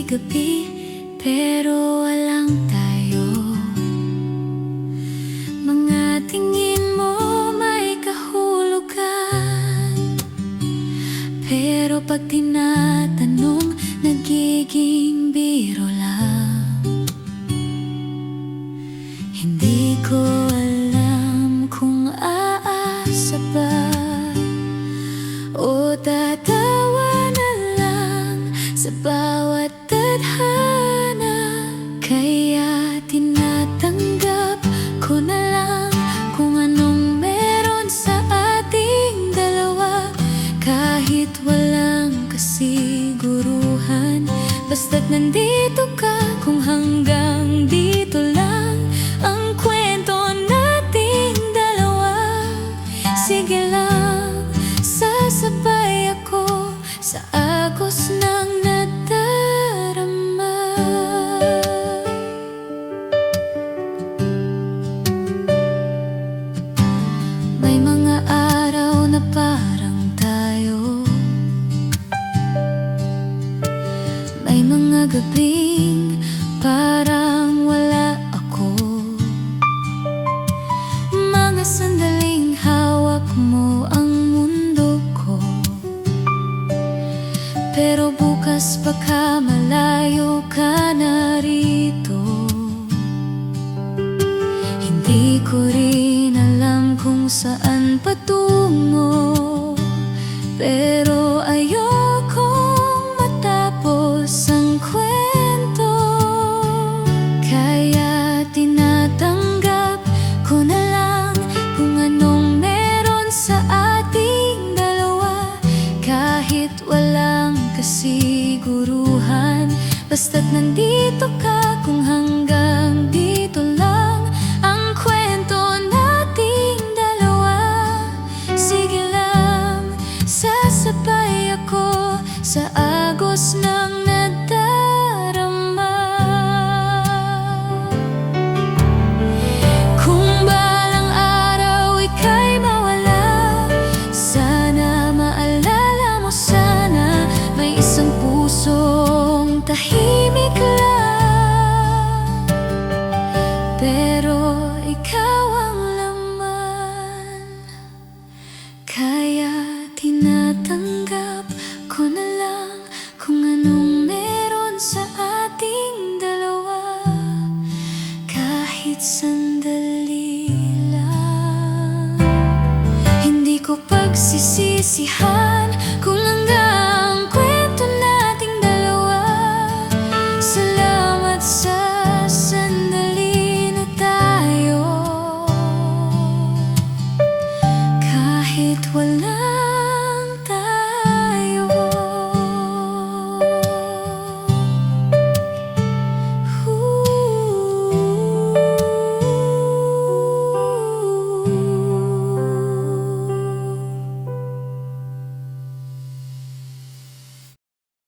gabi pero walang tayo. Mga tingin mo may kahulugan, pero pag tinatanong nagiging biro lang. Hindi ko alam kung aasa ba o tatawa na lang sa bawat tadhana. Kaya tinatanggap ko na lang kung anong meron sa ating dalawa. Kahit walang kasiguruhan, basta't nandito ka. Kung hanggang dito lang ang kwento nating dalawa, sige lang, sasabay ako sa agos ng nadarama. May mga araw na parang tayo, may mga gabing parang wala ako, mga sandaling hawak mo ang mundo ko. Pero bukas baka malayo ka na rito. Hindi ko rin alam kung saan patungo, pero ayokong matapos ang kwento. Kaya tinatanggap ko na lang kung anong meron sa ating dalawa. Kahit walang kasiguruhan, basta't nandito ka. Kung hanggang dito lang ang kwento nating dalawa, sige lang, sasabay ako sa agos ng nadarama. Kung balang araw ika'y mawala, sana maalala mo, sana may isang pusong tahimik lang, pero ikaw ang laman. Kaya tinatanggap ko na lang kung anong meron sa ating dalawa. Kahit sandali lang, hindi ko pagsisisihan